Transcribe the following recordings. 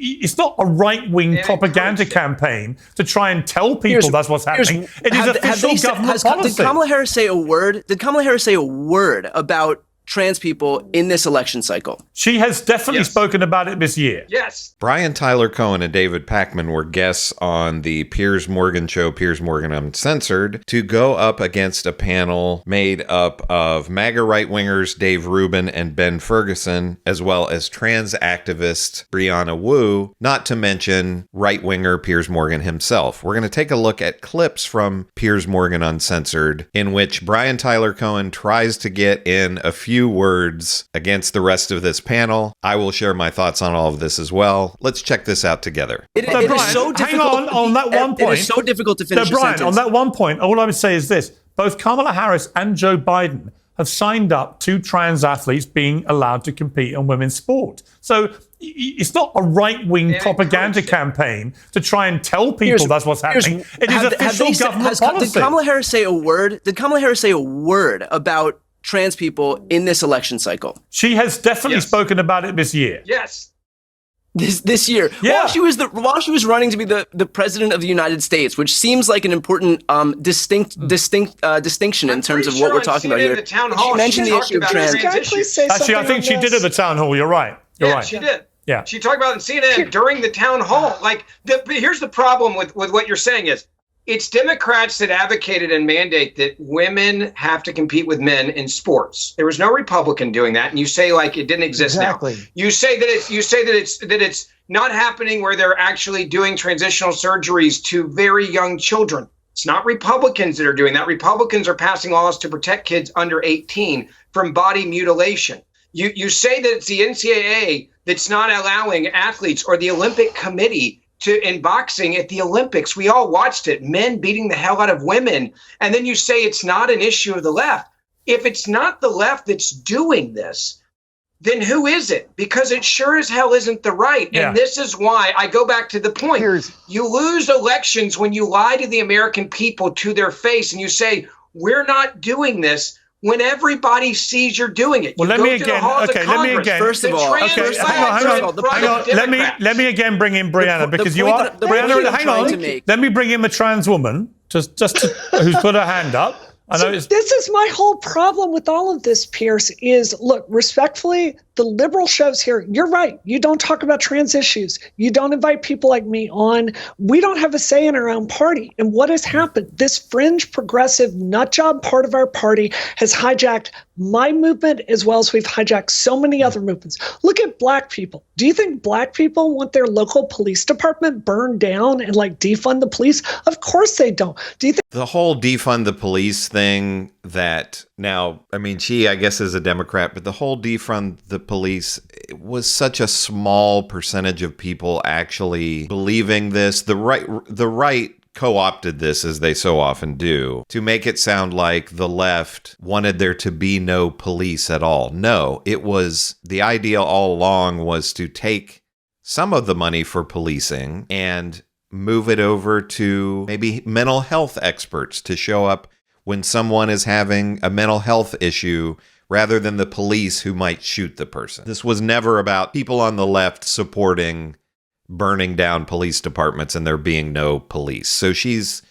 it's not a right-wing propaganda campaign to try and tell people that's what's happening. It is official government policy. Did Kamala Harris say a word? Did Kamala Harris say a word about trans people in this election cycle? She has definitely spoken about it this year. Yes. Brian Tyler Cohen and David Pakman were guests on the Piers Morgan show, Piers Morgan Uncensored, to go up against a panel made up of MAGA right-wingers Dave Rubin and Ben Ferguson, as well as trans activist Brianna Wu, not to mention right-winger Piers Morgan himself. We're going to take a look at clips from Piers Morgan Uncensored, in which Brian Tyler Cohen tries to get in a few words against the rest of this panel. I will share my thoughts on all of this as well. Let's check this out together. It is so difficult. Hang on that one point. It is so difficult to finish. Brian, on that one point, all I would say is this. Both Kamala Harris and Joe Biden have signed up to trans athletes being allowed to compete in women's sport. So it's not a right-wing propaganda campaign to try and tell people that's what's happening. It is official government policy. Did Kamala Harris say a word? Did Kamala Harris say a word about trans people in this election cycle? She has definitely spoken about it this year. Yes. This year, while she was running to be the president of the United States, which seems like an important distinction in terms of what we're talking about here. The town hall, she mentioned the issue of trans. Actually, I think she did at the town hall. You're right. She did. Yeah. She talked about it in CNN during the town hall. But here's the problem with what you're saying is, it's Democrats that advocated and mandate that women have to compete with men in sports. There was no Republican doing that, and you say it didn't exist now. You say that it's not happening where they're actually doing transitional surgeries to very young children. It's not Republicans that are doing that. Republicans are passing laws to protect kids under 18 from body mutilation. You say that it's the NCAA that's not allowing athletes or the Olympic Committee in boxing at the Olympics. We all watched it, men beating the hell out of women. And then you say it's not an issue of the left. If it's not the left that's doing this, then who is it? Because it sure as hell isn't the right. Yeah. And this is why I go back to the point. You lose elections when you lie to the American people to their face and you say, we're not doing this. When everybody sees you're doing it. Well, let me again. First of all, hang on. Let me again bring in Brianna because you are Brianna. Hang on. Let me bring in a trans woman who's put her hand up. This is my whole problem with all of this, Piers, is, look, respectfully, the liberal shows here, you're right. You don't talk about trans issues. You don't invite people like me on. We don't have a say in our own party. And what has happened? This fringe progressive nutjob part of our party has hijacked my movement as well as we've hijacked so many other movements. Look at black people. Do you think black people want their local police department burned down and defund the police? Of course they don't. Do you think the whole defund the police thing that now, I mean, she, I guess, is a Democrat, but the whole defund the police was such a small percentage of people actually believing this. The right co-opted this, as they so often do, to make it sound like the left wanted there to be no police at all. No, it was, the idea all along was to take some of the money for policing and move it over to maybe mental health experts to show up when someone is having a mental health issue rather than the police who might shoot the person. This was never about people on the left supporting burning down police departments and there being no police. So she's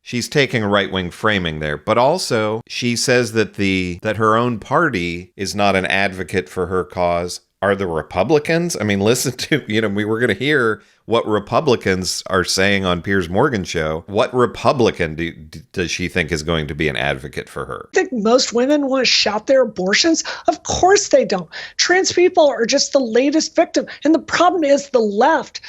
taking a right-wing framing there. But also, she says that her own party is not an advocate for her cause. Are the Republicans? I mean, listen to, we were going to hear what Republicans are saying on Piers Morgan's show. What Republican does she think is going to be an advocate for her? I think most women want to shout their abortions. Of course they don't. Trans people are just the latest victim. And the problem is the left,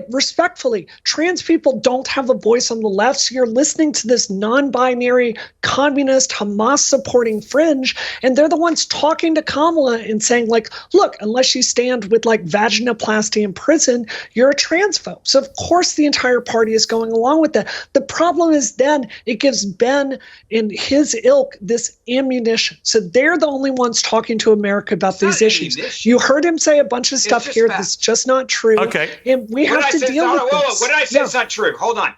respectfully, trans people don't have a voice on the left. So you're listening to this non-binary, communist, Hamas-supporting fringe. And they're the ones talking to Kamala and saying, look, unless you stand with vaginoplasty in prison, you're a transphobe. So of course the entire party is going along with that. The problem is then it gives Ben and his ilk this ammunition. So they're the only ones talking to America about these issues. You heard him say a bunch of stuff here that's just not true. Okay. And we have to deal with this. What did I say it's not true? Hold on.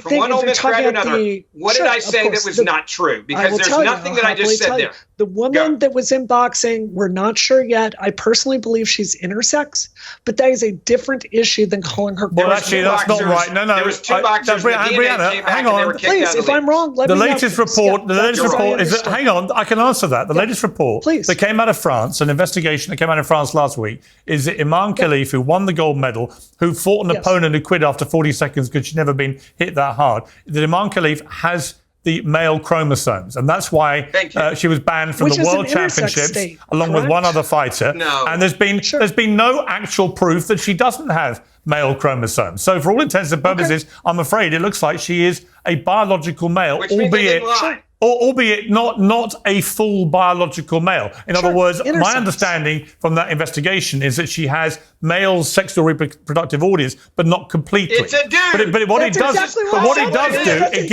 From one Ole Miss grad to another, what did I say that was not true? Because there's nothing that I just said there. The woman that was in boxing, we're not sure yet. I personally believe she's intersex, but that is a different issue than calling her. Well, actually, that's not right. No, there was two boxers. Brianna, hang on. Please, if I'm wrong, let me know. The latest report is that, hang on, I can answer that. The latest report that came out of France, an investigation that came out of France last week, is that Imam Khalif, who won the gold medal, who fought an opponent who quit after 40 seconds because she'd never been hit that hard, that Imam Khalif has the male chromosomes, and that's why she was banned from the World Championships along with one other fighter. And there's been no actual proof that she doesn't have male chromosomes. So for all intents and purposes, I'm afraid it looks like she is a biological male, albeit not a full biological male. In other words, my understanding from that investigation is that she has male sexual reproductive organs, but not completely. It's a dude. But what it does it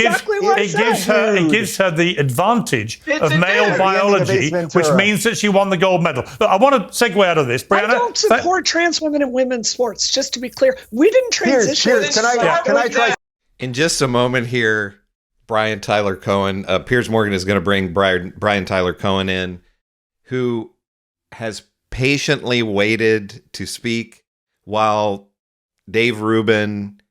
gives her the advantage of male biology, which means that she won the gold medal. Look, I want to segue out of this, Brianna. I don't support trans women in women's sports. Just to be clear, we didn't transition. Piers, can I try? In just a moment here, Brian Tyler Cohen, Piers Morgan is going to bring Brian Tyler Cohen in, who has patiently waited to speak while Dave Rubin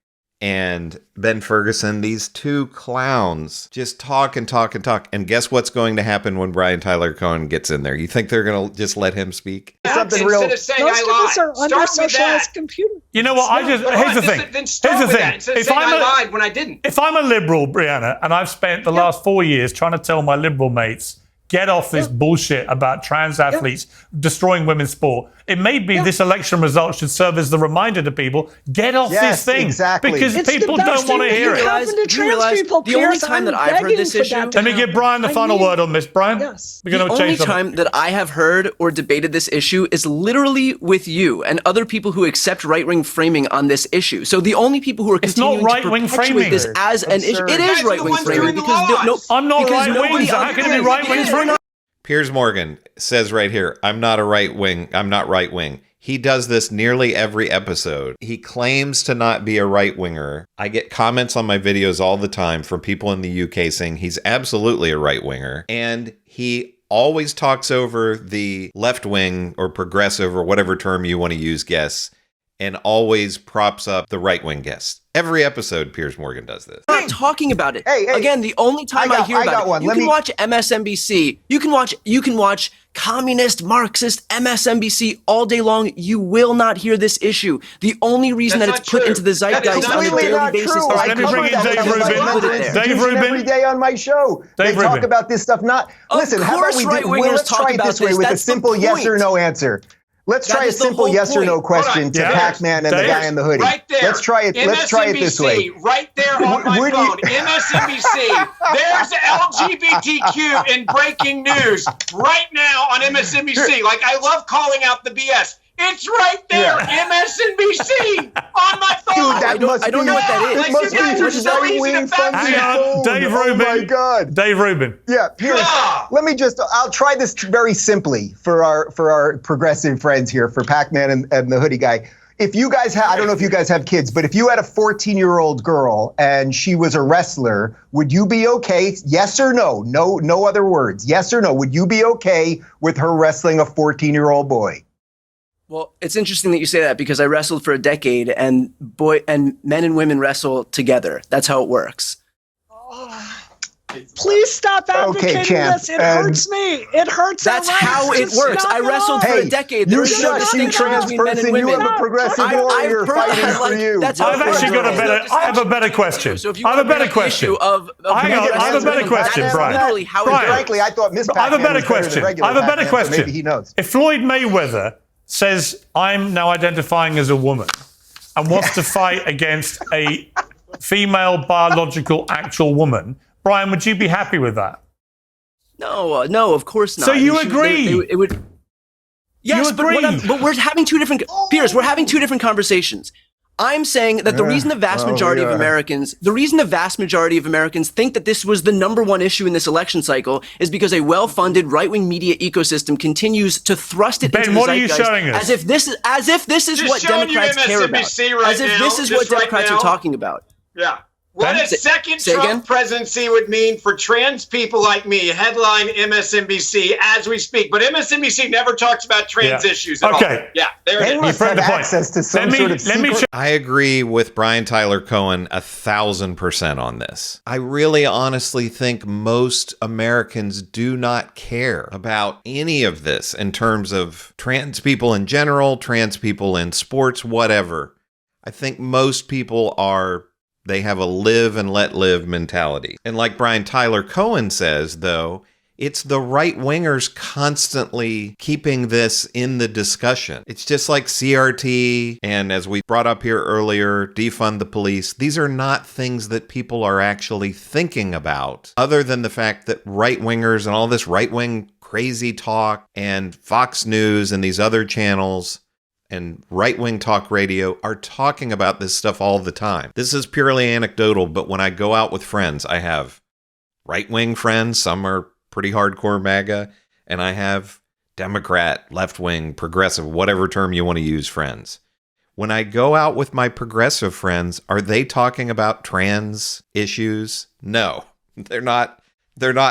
and Ben Ferguson, these two clowns, just talk and talk and talk. And guess what's going to happen when Brian Tyler Cohen gets in there? You think they're going to just let him speak? Something real. Most of us are under socialized computer. You know what? Here's the thing. Then start with that. Instead of saying I lied when I didn't. If I'm a liberal, Brianna, and I've spent the last 4 years trying to tell my liberal mates, get off this bullshit about trans athletes destroying women's sport. It may be this election result should serve as the reminder to people, get off this thing. Exactly. Because people don't want to hear it. The only time that I've heard this issue... Let me give Brian the final word on this. Brian? Yes. We're going to change change something. The only time that I have heard or debated this issue is literally with you and other people who accept right-wing framing on this issue. So the only people who are continuing to perpetuate this as an issue... It is right-wing framing because... I'm not right-wing, so how can it be right-wing framing? Piers Morgan says right here, I'm not right-wing. He does this nearly every episode. He claims to not be a right-winger. I get comments on my videos all the time from people in the UK saying he's absolutely a right-winger. And he always talks over the left-wing or progressive or whatever term you want to use guests and always props up the right-wing guests. Every episode, Piers Morgan does this. I'm not talking about it. Hey, again, the only time I hear about it, you can watch MSNBC. You can watch communist, Marxist MSNBC all day long. You will not hear this issue. The only reason that it's put into the zeitgeist on a daily basis is let me bring in Dave Rubin. Dave Rubin every day on my show. They talk about this stuff. Listen, how about let's try it this way with a simple yes or no answer. Let's try a simple yes or no question to Pac-Man and the guy in the hoodie. Right there. Let's try it this way. Right there on my phone. MSNBC. There's LGBTQ in breaking news right now on MSNBC. Like, I love calling out the BS. It's right there, MSNBC, on my phone. Dude, I don't know what that is. It must be just right-wing Hang on, Dave Rubin. Oh, my God. Dave Rubin. Yeah, Piers, I'll try this very simply for our progressive friends here, for Pac-Man and the hoodie guy. If you guys I don't know if you guys have kids, but if you had a 14-year-old girl and she was a wrestler, would you be okay? Yes or no? No other words. Yes or no? Would you be okay with her wrestling a 14-year-old boy? Well, it's interesting that you say that because I wrestled for a decade and men and women wrestle together. That's how it works. Please stop advocating this. It hurts me. It hurts. That's how it works. I wrestled for a decade. There is no distinction between men and women. You have a progressive warrior fighting for you. I have a better question. I have a better question. Hang on. I have a better question, Brian. Frankly, I thought Miss Pac-Man was better than regular Pac-Man, I have a better question. Maybe he knows. If Floyd Mayweather says, I'm now identifying as a woman and wants to fight against a female biological actual woman, Brian, would you be happy with that? No, of course not. So you agree? It would. Yes, but we're having two different. Piers, we're having two different conversations. I'm saying that the reason the vast majority of Americans, think that this was the #1 issue in this election cycle is because a well-funded right-wing media ecosystem continues to thrust it into the zeitgeist. Ben, what are you showing us? As if this is what Democrats care about. As if this is what Democrats are talking about. Yeah. What a second say Trump again? presidency would mean for trans people like me. Headline MSNBC as we speak. But MSNBC never talks about trans issues at all. Yeah, there it They is. must have access to some sort of secret. I agree with Brian Tyler Cohen 1,000% on this. I really honestly think most Americans do not care about any of this in terms of trans people in general, trans people in sports, whatever. I think most people they have a live and let live mentality. And like Brian Tyler Cohen says, though, it's the right-wingers constantly keeping this in the discussion. It's just like CRT, and as we brought up here earlier, defund the police. These are not things that people are actually thinking about, other than the fact that right-wingers and all this right-wing crazy talk and Fox News and these other channels and right-wing talk radio are talking about this stuff all the time. This is purely anecdotal, but when I go out with friends, I have right-wing friends, some are pretty hardcore MAGA, and I have Democrat, left-wing, progressive, whatever term you want to use, friends. When I go out with my progressive friends, are they talking about trans issues? No, they're not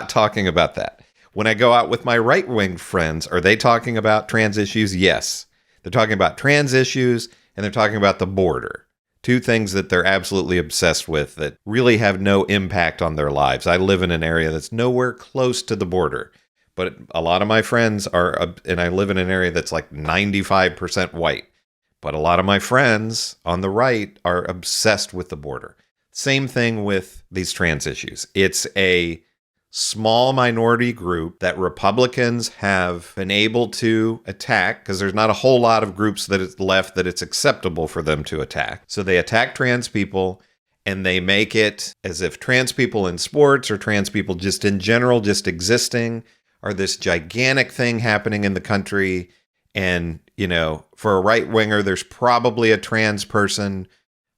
talking about that. When I go out with my right-wing friends, are they talking about trans issues? Yes. They're talking about trans issues, and they're talking about the border. Two things that they're absolutely obsessed with that really have no impact on their lives. I live in an area that's nowhere close to the border, but a lot of my friends are, and I live in an area that's like 95% white, but a lot of my friends on the right are obsessed with the border. Same thing with these trans issues. It's a small minority group that Republicans have been able to attack, because there's not a whole lot of groups that it's left that it's acceptable for them to attack. So they attack trans people, and they make it as if trans people in sports or trans people just in general, just existing, are this gigantic thing happening in the country. And, you know, for a right winger, there's probably a trans person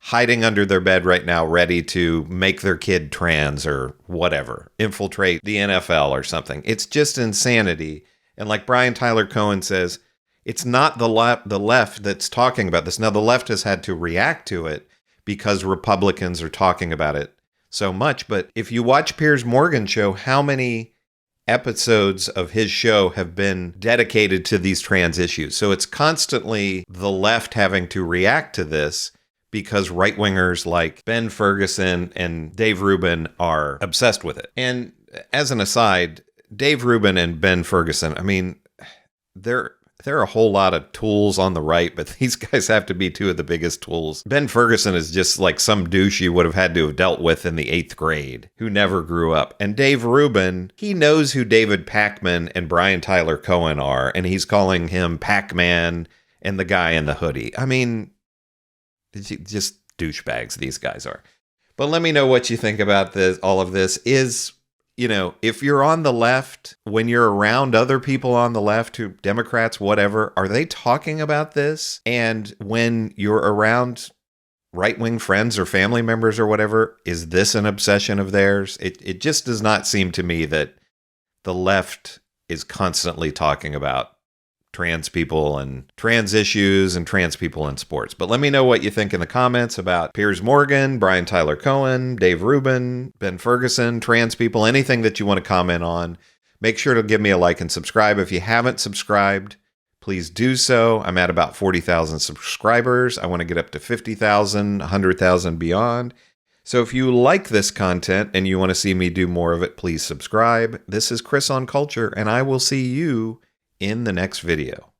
hiding under their bed right now, ready to make their kid trans or whatever, infiltrate the NFL or something. It's just insanity. And like Brian Tyler Cohen says, it's not the left that's talking about this. Now, the left has had to react to it because Republicans are talking about it so much. But if you watch Piers Morgan show, how many episodes of his show have been dedicated to these trans issues? So it's constantly the left having to react to this, because right-wingers like Ben Ferguson and Dave Rubin are obsessed with it. And as an aside, Dave Rubin and Ben Ferguson, I mean, there are a whole lot of tools on the right, but these guys have to be two of the biggest tools. Ben Ferguson is just like some douche you would have had to have dealt with in the 8th grade who never grew up. And Dave Rubin, he knows who David Pakman and Brian Tyler Cohen are, and he's calling him Pac-Man and the guy in the hoodie. I mean, just douchebags these guys are. But let me know what you think about this. All of this is, you know, if you're on the left, when you're around other people on the left, who Democrats, whatever, are they talking about this? And when you're around right-wing friends or family members or whatever, is this an obsession of theirs? It just does not seem to me that the left is constantly talking about trans people and trans issues and trans people in sports. But let me know what you think in the comments about Piers Morgan, Brian Tyler Cohen, Dave Rubin, Ben Ferguson, trans people, anything that you want to comment on. Make sure to give me a like and subscribe. If you haven't subscribed, please do so. I'm at about 40,000 subscribers. I want to get up to 50,000, 100,000 beyond. So if you like this content and you want to see me do more of it, please subscribe. This is Chris on Culture, and I will see you in the next video.